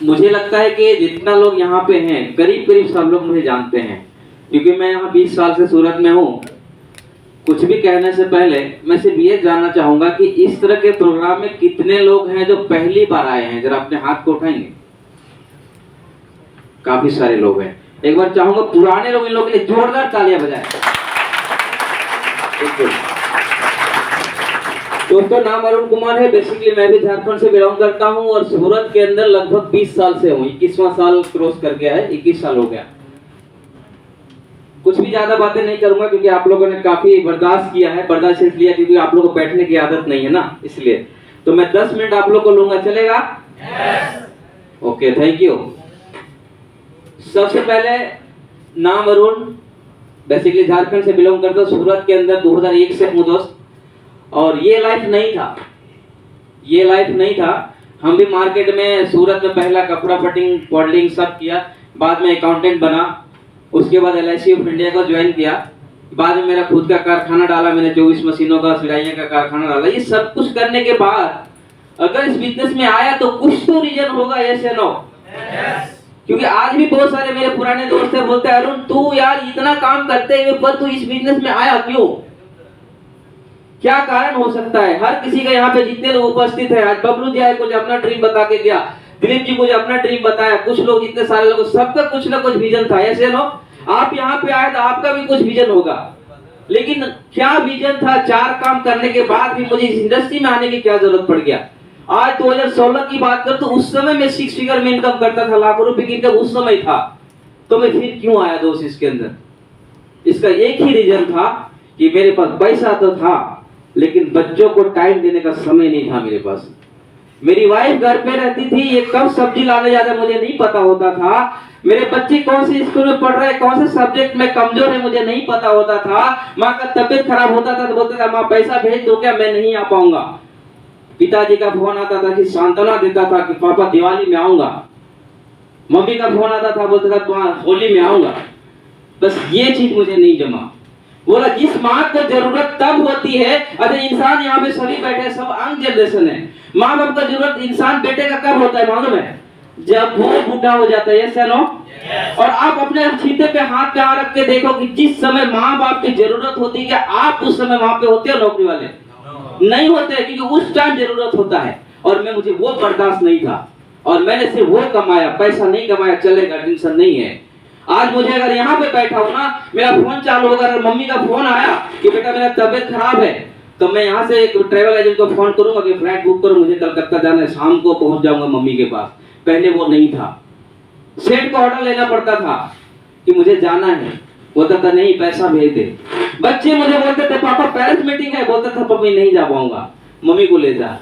मुझे लगता है कि जितना लोग यहाँ पे हैं करीब करीब सब लोग मुझे जानते हैं, क्योंकि मैं यहाँ 20 साल से सूरत में हूँ। कुछ भी कहने से पहले मैं सिर्फ ये जानना चाहूंगा कि इस तरह के प्रोग्राम में कितने लोग हैं जो पहली बार आए हैं, जरा अपने हाथ को उठाएंगे। काफी सारे लोग हैं। एक बार चाहूंगा पुराने लोग इन लोगों के लिए जोरदार तालियां बजाएं। दोस्तों, नाम अरुण कुमार है। बेसिकली मैं भी झारखंड से बिलोंग करता हूं और सूरत के अंदर लगभग 20 साल से हूं। 21वां साल क्रॉस कर गया है, 21 साल हो गया। कुछ भी ज्यादा बातें नहीं करूंगा क्योंकि आप लोगों ने काफी बर्दाश्त किया है। बर्दाश्त इसलिए क्योंकि आप लोगों को बैठने की आदत नहीं है ना, इसलिए। तो मैं 10 मिनट आप लोग को लूंगा, चलेगा? Okay, thank you. सबसे पहले नाम अरुण, बेसिकली झारखंड से बिलोंग करता हूं। सूरत के अंदर 2001 से हूं दोस्त। और ये लाइफ नहीं था, ये लाइफ नहीं था। हम भी मार्केट में सूरत में पहला कपड़ा कटिंग मॉडलिंग सब किया, बाद में अकाउंटेंट बना, उसके बाद LIC ऑफ इंडिया को ज्वाइन किया, बाद में मेरा खुद का कारखाना डाला, मैंने 24 मशीनों का सिलाइयों का कारखाना डाला। ये सब कुछ करने के बाद अगर इस बिजनेस में आया तो कुछ तो रीजन होगा, यस या नो? क्योंकि आज भी बहुत सारे मेरे पुराने दोस्त हैं, बोलते हैं अरुण तू यार इतना काम करते हुए पर तू इस बिजनेस में आया क्यों? क्या कारण हो सकता है? हर किसी का यहाँ पे जितने लोग उपस्थित है, आज बबलू जी आए, कुछ अपना ड्रीम बता के गया, दिलीप जी मुझे अपना ड्रीम बताया, कुछ लोग, इतने सारे लोग, सबका कुछ ना कुछ विजन था, ऐसे नो? आप यहाँ पे आए तो आपका भी कुछ विजन होगा, लेकिन क्या विजन था? 4 काम करने के बाद भी मुझे इस इंडस्ट्री में आने की क्या जरूरत पड़ गया? आज 2016 की बात कर तो उस समय मैं 6 फिगर में इनकम करता था, लाखों रुपए की इनकम उस समय था। तो मैं फिर क्यों आया दोस्त इसके अंदर? इसका एक ही रीजन था कि मेरे पास पैसा तो था लेकिन बच्चों को टाइम देने का समय नहीं था मेरे पास। मेरी वाइफ घर पे रहती थी, ये कब सब्जी लाने जाता मुझे नहीं पता होता था। मेरे बच्चे कौन से स्कूल में पढ़ रहे हैं, कौन से सब्जेक्ट में कमजोर है मुझे नहीं पता होता था। माँ का तबीयत खराब होता था तो बोलते था माँ पैसा भेज दो क्या, मैं नहीं आ पाऊंगा। पिताजी का फोन आता था कि सांत्वना देता था कि पापा दिवाली में आऊंगा। मम्मी का फोन आता था, बोलता था होली में आऊंगा। बस ये चीज मुझे नहीं जमा। बोला जिस माँ को जरूरत तब होती है, अरे इंसान यहाँ पे सभी बैठे, सब यंग जनरेशन है। माँ बाप का जरूरत इंसान बेटे का कब होता है मालूम है? जब वो बूढ़ा हो जाता है, यस या नो? और आप अपने सीने पे हाथ पे रख के देखो कि जिस समय माँ बाप की जरूरत होती है, आप उस समय वहां पे होते हो? नौकरी वाले नहीं होते, क्योंकि उस टाइम जरूरत होता है। और मैं, मुझे वो बर्दाश्त नहीं था और मैंने सिर्फ वो कमाया, पैसा नहीं कमाया, चलेगा, टेंशन नहीं है। आज मुझे अगर यहाँ पे बैठा हूँ ना, मेरा फोन चालू होगा, अगर मम्मी का फोन आया कि बेटा मेरा तबीयत खराब है, तो मैं यहाँ से एक ट्रैवल एजेंट को फोन करूंगा कि फ्लाइट बुक करो, मुझे कलकत्ता जाना है, शाम को पहुंच जाऊंगा मम्मी के पास। पहले वो नहीं था। सेठ को ऑर्डर लेना पड़ता था कि मुझे जाना है, बोलता था नहीं पैसा भेज दे। बच्चे मुझे बोलते थे पापा पेरेंट्स मीटिंग है, बोलता था पापा नहीं जा पाऊंगा, मम्मी को ले जा।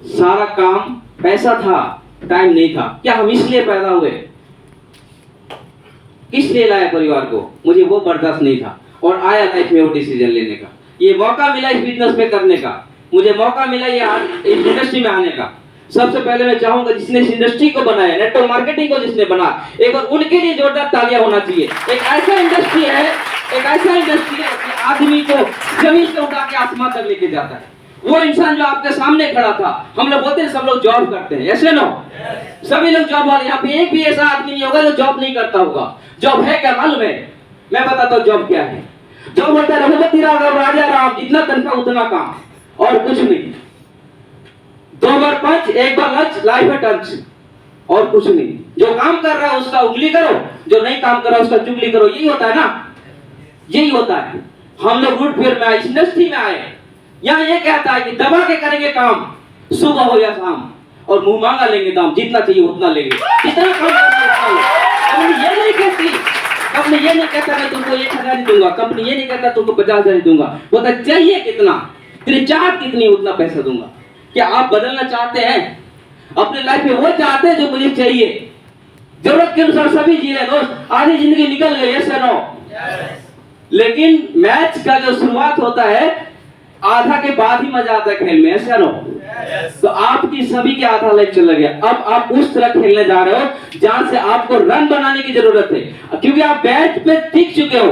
सारा काम, पैसा था, टाइम नहीं था। क्या हम इसलिए पैदा हुए? किस लिए लाया परिवार को? मुझे वो बर्दाश्त नहीं था और आया लाइफ में वो डिसीजन लेने का। ये मौका मिला इस बिजनेस में करने का, मुझे मौका मिला ये इस इंडस्ट्री में आने का। सबसे पहले मैं चाहूंगा जिसने इस इंडस्ट्री को बनाया, नेटवर्क मार्केटिंग को जिसने बना, एक बार उनके लिए जोरदार तालियां होना चाहिए। एक ऐसा इंडस्ट्री है, एक ऐसा इंडस्ट्री है कि आदमी को जमीन से उठा के आसमान तक लेके जाता है। वो इंसान जो आपके सामने खड़ा था, हम लोग बोलते हैं सब लोग जॉब करते हैं, ऐसे नो? सभी लोग जॉब वाले। यहाँ पे एक भी ऐसा आदमी नहीं होगा जो जॉब नहीं करता होगा। जॉब है क्या मालूम है? मैं बताता हूँ जॉब क्या है। जॉब होता है रघुपति राघव राजा राम, जितना तनख्वाह उतना काम और कुछ नहीं। 2 बार पंच, 1 बार लंच, लाइफ है टंच और कुछ नहीं। जो काम कर रहा है उसका उंगली करो, जो नहीं काम कर रहा है उसका चुगली करो। यही होता है ना, यही होता है। हम लोग रूट फेयर में आए, इंडस्ट्री में आए, यहाँ ये कहता है कि दबा के करेंगे काम, सुबह हो या शाम, और मुंह मांगा लेंगे दाम, जितना चाहिए उतना लेंगे, जितना काम कंपनी ये नहीं कहती, कंपनी ये नहीं कहता मैं तुमको 1000 ही दूंगा, कंपनी ये नहीं कहता तुमको 50,000 ही दूंगा, बोलता चाहिए कितना, तेरी चाहत कितनी, उतना पैसा दूंगा। क्या आप बदलना चाहते हैं अपने लाइफ में? वो चाहते हैं जो मुझे चाहिए, जरूरत के अनुसार सभी जी रहे दोस्त। आधी जिंदगी निकल गई, यस या नो? लेकिन मैच का जो शुरुआत होता है आधा के बाद ही मजा आता है खेल में, ऐसा नो? तो आपकी सभी के आधा लाइफ चला गया। अब आप उस तरह खेलने जा रहे हो जहां से आपको रन बनाने की जरूरत है, क्योंकि आप बैट पे टिक चुके हो।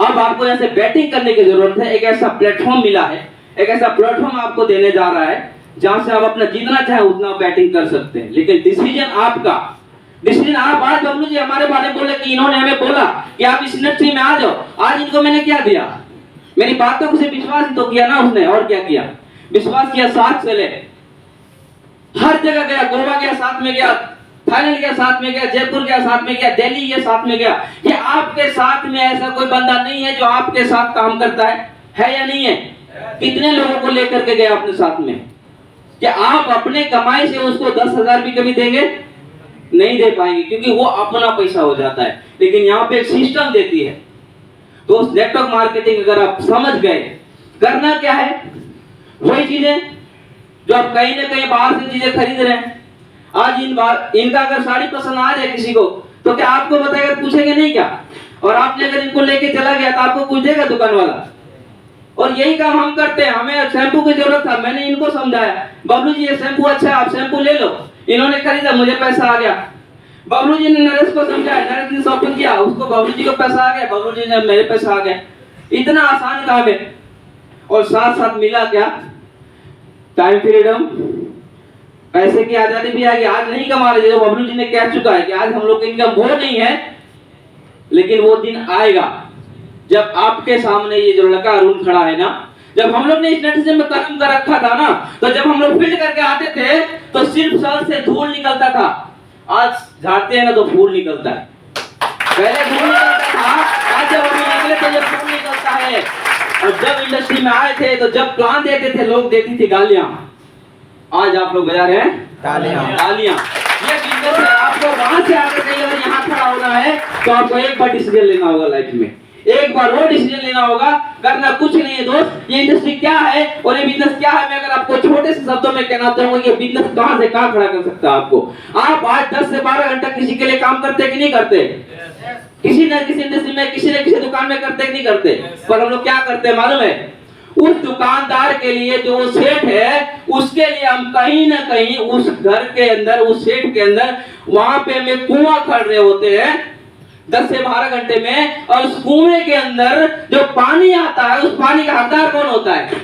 अब आपको यहाँ से बैटिंग करने की जरूरत है। एक ऐसा प्लेटफॉर्म मिला है, एक ऐसा प्लेटफॉर्म आपको देने जा रहा है जहां से आप अपना जितना चाहे उतना बैटिंग कर सकते हैं, लेकिन डिसीजन आपका। डिसीजन आप आज बबलू जी हमारे बारे में बोले कि इन्होंने हमें बोला कि आप इस इंडस्ट्री में आ जाओ, आज इनको मैंने क्या दिया? मेरी बातों को से विश्वास तो किया ना उसने, और क्या किया? विश्वास किया, साथ चले, हर जगह गया, गोवा गया साथ में गया, थाईलैंड गया साथ में गया, जयपुर गया साथ में गया, दिल्ली गया साथ में गया। ये आपके साथ में ऐसा कोई बंदा नहीं है जो आपके साथ काम करता है या नहीं है? कितने लोगों को लेकर के गया अपने साथ में? क्या आप अपने कमाई से उसको 10,000 भी कभी देंगे? नहीं दे पाएंगे, क्योंकि वो अपना पैसा हो जाता है। लेकिन यहाँ पे एक सिस्टम देती है दोस्त, नेटवर्क मार्केटिंग अगर आप समझ गए, करना क्या है? वही चीजें जो आप कहीं ना कहीं बाहर से चीजें खरीद रहे हैं। आज इनका अगर साड़ी पसंद आ जाए किसी को, तो क्या आपको बताएगा, पूछेंगे नहीं क्या? और आपने अगर इनको लेके चला गया तो आपको पूछ देगा दुकान वाला। और यही काम हम करते हैं। हमें शैम्पू की जरूरत था, मैंने इनको समझाया, बबलू जी ये शैम्पू अच्छा है, आप शैम्पू ले लो। इन्होंने खरीदा, मुझे पैसा आ गया। बबलू जी ने नरेश को समझाया, नरेश ने शॉपिंग किया, उसको बबलू जी को पैसा आ गया, बबलू जी ने मेरे पैसा आ गया। इतना आसान काम है। और साथ साथ मिला क्या? टाइम फ्रीडम, पैसे की आजादी भी आ गई। आज नहीं कमा रहे, जो बबलू जी ने कह चुका है कि आज हम लोग की इनकम वो नहीं है, लेकिन वो दिन आएगा जब आपके सामने ये जो लड़का अरुण खड़ा है ना, जब हम लोग ने इस नेट में कदम कर रखा था ना, तो जब हम लोग फील्ड करके आते थे तो सिर्फ सर से धूल निकलता था। आज झाड़ते हैं ना तो फूल निकलता है। पहले धूल निकलता था, आज जब हम निकले तो ये फूल निकलता है। और जब इंडस्ट्री में आए थे तो जब प्लान देते थे लोग देती थी गालियां, आज आप लोग बजा रहे हैं तालियां। ये बिजनेस है। आपको वहां से आकर कहीं अगर यहाँ खड़ा होना है तो आपको एक बार डिसीजन लेना होगा लाइफ में, एक बार वो डिसीजन लेना होगा। करना कुछ नहीं है दोस्त। ये इंडस्ट्री क्या है और ये बिजनेस क्या है, मैं अगर आपको छोटे से शब्दों में कहना चाहूंगा, ये बिजनेस कहां से कहां खड़ा कर सकता है आपको। आप आज 10 से 12 घंटा किसी के लिए काम करते कि नहीं करते? किसी न किसी इंडस्ट्री में, किसी न किसी दुकान में करते कि नहीं करते? पर हम लोग क्या करते हैं मालूम है? उस दुकानदार के लिए जो सेठ है, उसके लिए हम कहीं ना कहीं उस घर के अंदर, उस सेठ के अंदर, वहां पे हमें कुआं खड़ रहे होते हैं 10 से 12 घंटे में। और उस कुएं के अंदर जो पानी आता है, उस पानी का हकदार कौन होता है?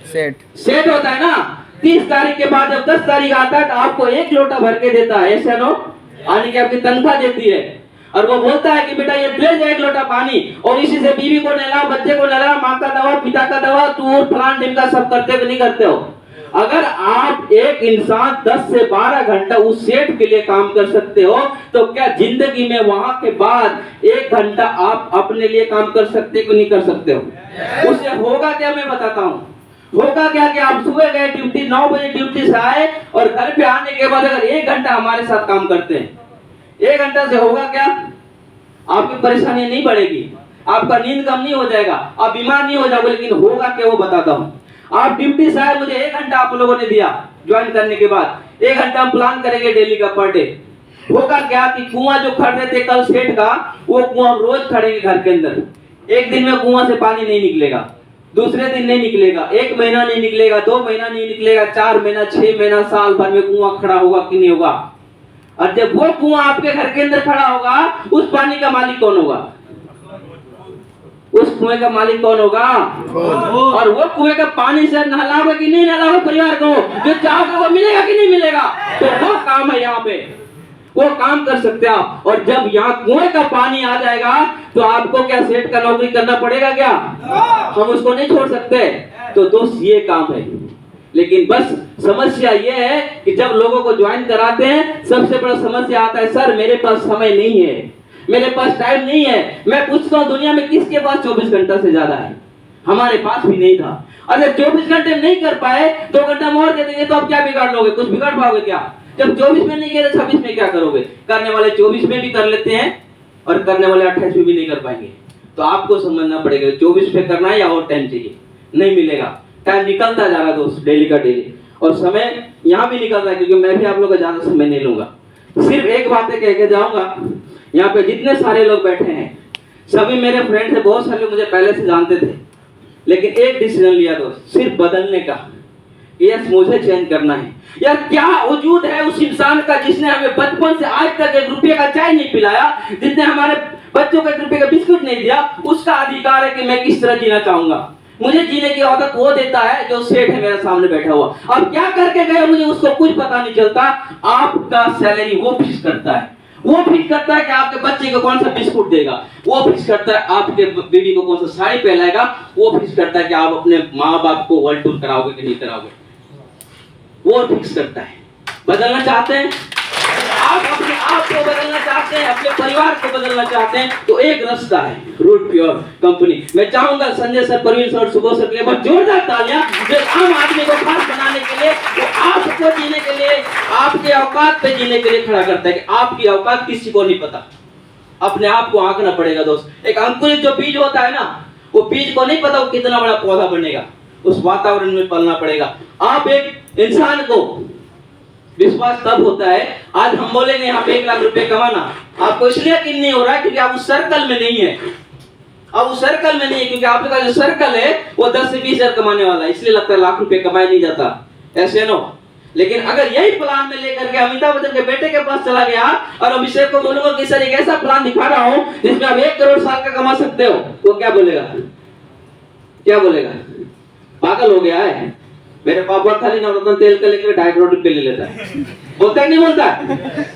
सेठ होता है ना। 30 तारीख के बाद जब 10 तारीख आता है तो आपको 1 लोटा भर के देता है, ऐसा नो, यानी कि आपकी तनख्वाह देती है। और वो बोलता है कि बेटा ये ले जा 1 लोटा पानी, और इसी से बीवी को नहला, बच्चे को नहला, माँ का दवा, पिता का दवा, तू फलान ढिमका सब करते हो नहीं करते हो? अगर आप एक इंसान 10 से 12 घंटा उस सेठ के लिए काम कर सकते हो, तो क्या जिंदगी में वहां के बाद 1 घंटा आप अपने लिए काम कर सकते हो नहीं कर सकते हो? उससे होगा क्या मैं बताता हूँ। होगा क्या कि आप सुबह गए ड्यूटी, 9 बजे ड्यूटी से आए, और घर पे आने के बाद अगर 1 घंटा हमारे साथ काम करते हैं, 1 घंटा से होगा क्या? आपकी परेशानी नहीं बढ़ेगी, आपका नींद कम नहीं हो जाएगा, आप बीमार नहीं हो जाओगे। लेकिन होगा क्या वो बताता हूँ। आप ड्यूटी से आए, मुझे 1 घंटा आप लोगों ने दिया ज्वाइन करने के बाद, 1 घंटा हम प्लान करेंगे डेली का पर डे। होगा क्या कि कुआं जो खड़ रहे थे कल सेठ का, वो कुआं रोज खड़ेंगे घर के अंदर। एक दिन में कुआं से पानी नहीं निकलेगा, दूसरे दिन नहीं निकलेगा, 1 महीना नहीं निकलेगा, 2 महीना नहीं निकलेगा, 4 महीना, 6 महीना, साल भर में कुआं खड़ा होगा कि नहीं होगा? और जब वो कुआं आपके घर के अंदर खड़ा होगा, उस पानी का मालिक कौन होगा? उस कुएं का मालिक कौन होगा? और वो कुएं का पानी से नहलाओगे कि नहीं नहलाओगे परिवार को? जो चाहोगे वो मिलेगा कि नहीं मिलेगा? तो वो काम है यहाँ पे, वो काम कर सकते हैं आप। और जब यहाँ कुएं का पानी आ जाएगा तो आपको क्या सेठ का नौकरी करना पड़ेगा क्या? हम उसको नहीं छोड़ सकते। तो दोस्त ये काम है। लेकिन बस समस्या ये है कि जब लोगों को ज्वाइन कराते हैं, सबसे बड़ा समस्या आता है, सर मेरे पास समय नहीं है, मेरे पास टाइम नहीं है। मैं पूछता हूँ दुनिया में किसके पास 24 घंटा से ज्यादा है? हमारे पास भी नहीं था। अगर 24 घंटे नहीं कर पाए, 2 घंटा और दे देंगे तो आप क्या बिगाड़ लोगे? कुछ बिगाड़ पाओगे क्या? जब 24 में नहीं किया तो 26 में क्या करोगे? करने वाले 24 में भी कर लेते हैं और करने वाले 28 में भी नहीं कर पाएंगे। तो आपको समझना पड़ेगा 24 में करना है या और टाइम चाहिए, नहीं मिलेगा। टाइम निकलता जा रहा है दोस्त, डेली का डेली, और समय यहाँ भी निकल रहा है, क्योंकि मैं भी आप लोग का ज्यादा समय नहीं लूंगा। सिर्फ एक बात कह के जाऊंगा, यहाँ पे जितने सारे लोग बैठे हैं सभी मेरे फ्रेंड्स हैं, बहुत सारे मुझे पहले से जानते थे, लेकिन एक डिसीजन लिया दोस्त, सिर्फ बदलने का। यस, मुझे चेंज करना है। यार क्या वजूद है उस इंसान का जिसने हमें बचपन से आज तक 1 रुपये का चाय नहीं पिलाया, जिसने हमारे बच्चों को 1 रुपये का बिस्कुट नहीं दिया? उसका अधिकार है कि मैं किस तरह जीना चाहूंगा। मुझे जीने की औकात वो देता है जो सेठ है मेरे सामने बैठा हुआ। अब क्या करके गए मुझे उसको कुछ पता नहीं चलता। आपका सैलरी वो फिक्स करता है, वो फिक्स करता है कि आपके बच्चे को कौन सा बिस्कुट देगा, वो फिक्स करता है आपके बीवी को कौन सा साड़ी पहनाएगा, वो फिक्स करता है कि आप अपने माँ बाप को वर्ल्ड टूर कराओगे कि नहीं कराओगे, वो फिक्स करता है। बदलना चाहते हैं आप, अपने आप को बदलना चाहते हैं, अपने परिवार को बदलना चाहते हैं, तो एक रास्ता है, रूट प्योर कंपनी। मैं चाहूंगा Sanjay sir, Parveen sir, Subodh sir के लिए बहुत जोरदार तालियां। जो आम आदमी को खास बनाने के लिए, वो आपको जीने के लिए, आपके औकात पे जीने के लिए खड़ा करता है कि आपकी औकात किसी को नहीं पता। अपने आप को आंकना पड़ेगा दोस्त। एक अंकुरित जो बीज होता है ना, वो बीज को नहीं पता वो कितना बड़ा पौधा बनेगा, उस वातावरण में पलना पड़ेगा। आप एक इंसान को विश्वास तब होता है, आज हम बोलेंगे यहाँ पे 1 लाख रुपए कमाना, आपको इसलिए यकीन नहीं हो रहा है क्योंकि आप उस सर्कल में नहीं है। अब उस सर्कल में नहीं है क्योंकि आपका जो सर्कल है वो 10 से 20 हजार कमाने वाला है, इसलिए लगता है लाख रुपए कमाया नहीं जाता, ऐसे नो। लेकिन अगर यही प्लान में लेकर के अमिताभ बच्चन के बेटे के पास चला गया और अभिषेक को बोलूंगा कि सर एक ऐसा प्लान दिखा रहा हूं जिसमें आप 1 करोड़ साल का कमा सकते हो, वो क्या बोलेगा? क्या बोलेगा? पागल हो गया है। मेरे पापा खाली नवरत्न तेल का लेकर 2.5 करोड़ रुपए ले लेता है, बोलता नहीं बोलता।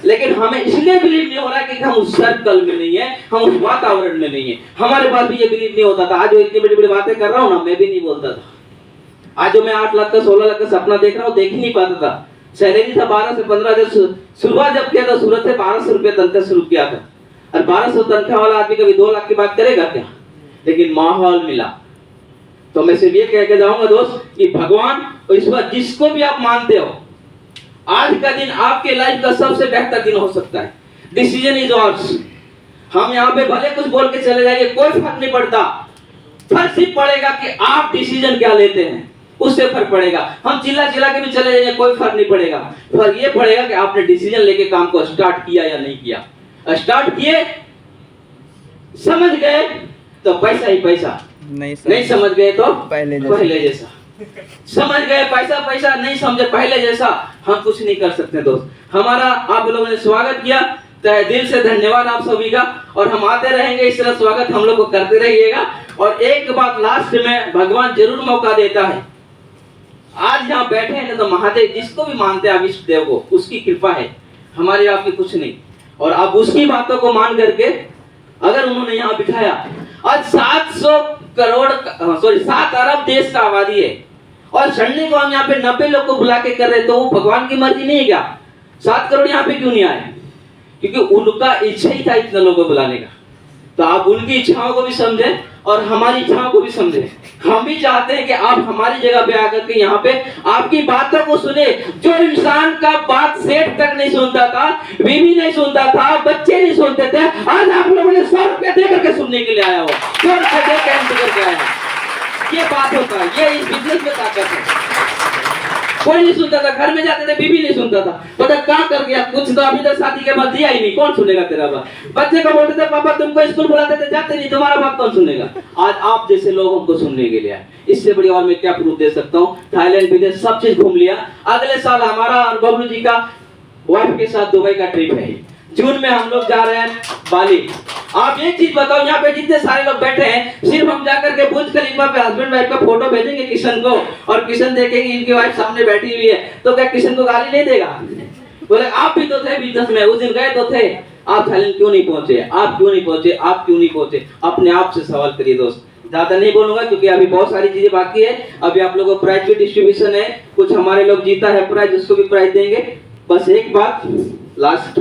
लेकिन हमें इसलिए बिलीव नहीं हो रहा कि हम उस सर्कल में नहीं है, हम उस वातावरण में नहीं है। हमारे पास भी ये बिलीव नहीं होता था। आज जो इतनी बड़ी बड़ी बातें कर रहा हूँ ना, मैं भी नहीं बोलता था। आज जो मैं 8 लाख का 16 लाख का सपना देख रहा हूँ, देख ही नहीं पाता था। सैलरी था 12 से 15 हजार, शुरुआत जब किया था सूरत से 1200 रुपए तनख्वाह शुरू किया था। और 1200 तनख्वाह वाला आदमी कभी 2 लाख की बात करेगा क्या? लेकिन माहौल मिला। तो मैं सिर्फ ये कह के जाऊंगा दोस्त कि भगवान और ईश्वर जिसको भी आप मानते हो, आज का दिन आपके लाइफ का सबसे बेहतर दिन हो सकता है। Decision is yours. हम यहाँ पे भले कुछ बोल के चले जाएंगे, कोई फर्क नहीं पड़ता। फर्क सिर्फ पड़ेगा कि आप डिसीजन क्या लेते हैं, उससे फर्क पड़ेगा। हम चिल्ला चिल्ला के भी चले जाएंगे, कोई फर्क नहीं पड़ेगा। फर्क ये पड़ेगा कि आपने डिसीजन लेके काम को स्टार्ट किया या नहीं किया। स्टार्ट किए, समझ गए तो पैसा ही पैसा, नहीं समझ गए तो पहले जैसा। समझ गए पैसा पैसा, नहीं समझे पहले जैसा, हम कुछ नहीं कर सकते दोस्त। हमारा आप लोगों ने स्वागत किया, तहे दिल से धन्यवाद आप सभी का। और हम आते रहेंगे, इस तरह स्वागत हम लोग को करते रहिएगा। और एक बात लास्ट में, भगवान जरूर मौका देता है। आज यहाँ बैठे हैं तो महादेव जिसको भी मानते हैं, इष्ट देव को, उसकी कृपा है, हमारी आपकी कुछ नहीं। और आप उसकी बातों को मान करके अगर उन्होंने यहाँ बिठाया, आज 7 अरब देश का आबादी है और संडे को हम यहाँ पे 90 लोग को बुला के कर रहे, तो वो भगवान की मर्जी नहीं है क्या? 7 करोड़ यहाँ पे क्यों नहीं आए? क्योंकि उनका इच्छा ही था इतने लोगों को बुलाने का। तो आप उनकी इच्छाओं को भी समझें और हमारी इच्छाओं को भी समझें। हम भी चाहते हैं कि आप हमारी जगह पे आकर के यहाँ पे आपकी बातों को सुने। जो इंसान का बात सेठ तक नहीं सुनता था, बीवी नहीं सुनता था, बच्चे नहीं सुनते थे, आज आप लोगों ने 100 रुपए दे करके सुनने के लिए आया हो, 100 रुपए दे करके आया हो। ये बात होता है, ये इस बिजनेस में ताकत है। कोई नहीं सुनता था, घर में जाते थे, बीवी नहीं सुनता था, पता क्या कर गया, कुछ तो अभी तक शादी के बाद दिया ही नहीं, कौन सुनेगा तेरा बात? बच्चे को बोलते थे पापा तुमको स्कूल बुलाते थे, जाते नहीं, तुम्हारा बात कौन सुनेगा? आज आप जैसे लोगों को सुनने के लिए आए। इससे बड़ी और मैं क्या प्रूफ दे सकता हूँ? थाईलैंड विदेश सब चीज घूम लिया। अगले साल हमारा और बबलू जी का वाइफ के साथ दुबई का ट्रिप है। जून में हम लोग जा रहे हैं बाली। आप एक चीज बताओ, यहाँ पे जितने सारे लोग बैठे हैं, सिर्फ हम जाकर के बुर्ज खलीफा पे हस्बैंड वाइफ का फोटो भेजेंगे किशन को, और किशन देखेंगे इनकी वाइफ सामने बैठी हुई है, तो क्या किशन को गाली नहीं देगा? बोले आप भी तो थे बिजनेस में, उस दिन गए तो थे, आप थाईलैंड क्यों नहीं पहुंचे? आप क्यों नहीं पहुंचे? आप क्यों नहीं पहुंचे? अपने आप से सवाल करिए दोस्त। ज्यादा नहीं बोलूंगा क्योंकि अभी बहुत सारी चीजें बाकी है। अभी आप लोगों को प्राइज भी डिस्ट्रीब्यूशन है, कुछ हमारे लोग जीता है प्राइज, उसको भी प्राइज देंगे। बस एक बात लास्ट,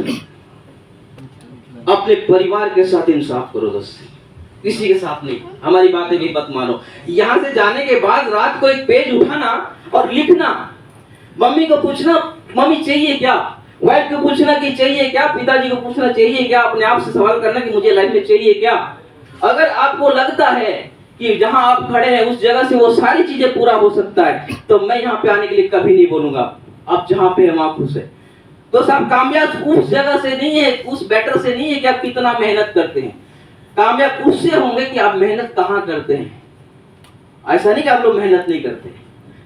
अपने परिवार के साथ इंसाफ करो दोस्त, किसी के साथ नहीं। हमारी बातें भी मत मानो। यहाँ से जाने के बाद रात को एक पेज उठाना और लिखना, मम्मी को पूछना मम्मी चाहिए क्या, वाइफ को पूछना कि चाहिए क्या, पिताजी को पूछना चाहिए क्या, अपने आप से सवाल करना कि मुझे लाइफ में चाहिए क्या। अगर आपको लगता है कि जहां आप खड़े हैं उस जगह से वो सारी चीजें पूरा हो सकता है, तो मैं यहाँ पे आने के लिए कभी नहीं बोलूंगा। आप जहाँ पे हैं वहां खुश है तो सब कामयाब उस जगह से नहीं है, उस बेटर से नहीं है कि आप कितना मेहनत करते हैं। कामयाब उससे होंगे कि आप मेहनत कहाँ करते हैं। ऐसा नहीं कि आप लोग मेहनत नहीं करते।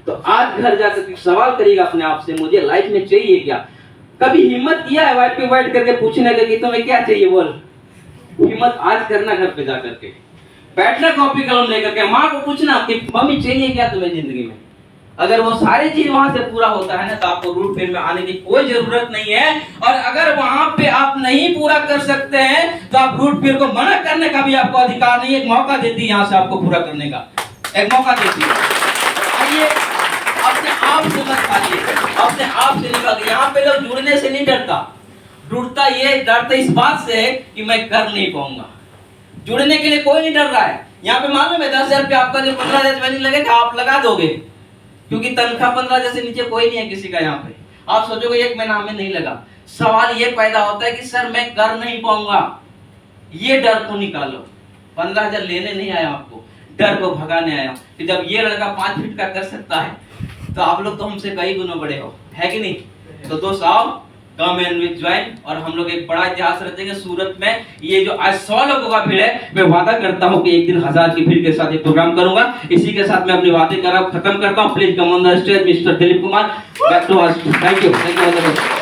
तो आज घर जाकर सवाल करिएगा अपने आप से, मुझे लाइफ में चाहिए क्या। कभी हिम्मत किया है वाइफ पे बैठ करके पूछने का कि तुम्हें क्या चाहिए? बोल, हिम्मत आज करना घर पे जा करके। बैठना कॉपी कलम लेकर के, माँ को पूछना कि मम्मी चाहिए क्या तुम्हें जिंदगी में। अगर वो सारी चीज वहां से पूरा होता है ना, तो आपको रूट फेयर में आने की कोई जरूरत नहीं है। और अगर वहां पे आप नहीं पूरा कर सकते हैं, तो आप रूट फेयर को मना करने का भी आपको अधिकार नहीं है। एक मौका देती है यहाँ से आपको पूरा करने का, एक मौका देती है। आइए, अपने आप से मत खाइए, अपने आप से निकालिए। यहाँ पे लोग जुड़ने से नहीं डरता, जुड़ता ये डरता इस बात से है कि मैं कर नहीं पाऊंगा। जुड़ने के लिए कोई नहीं डर रहा है। यहाँ पे मालूम है 10,000 रुपया आपका जो 15,000 ज्वाइनिंग लगेगा, आप लगा दोगे, क्योंकि तनख्वाह 15,000 से नीचे कोई नहीं है किसी का यहाँ पे। आप सोचोगे 1 महीना हमें नहीं लगा। सवाल ये पैदा होता है कि सर मैं कर नहीं पाऊंगा, ये डर को निकालो। 15,000 लेने नहीं आया आपको, डर को भगाने आया कि जब ये लड़का 5 फीट का कर सकता है, तो आप लोग तो हमसे कई गुना बड़े हो, है कि नहीं। तो दोस्त आओ, कम एंड विद ज्वाइन, और हम लोग एक बड़ा इतिहास रचेंगे सूरत में। ये जो आज 100 लोगों का भीड़ है, मैं वादा करता हूँ कि एक दिन 1000 की भीड़ के साथ एक प्रोग्राम करूंगा। इसी के साथ मैं अपनी बातें खत्म करता हूँ। Please come on the stage mister Dilip Kumar, back to us. Thank you.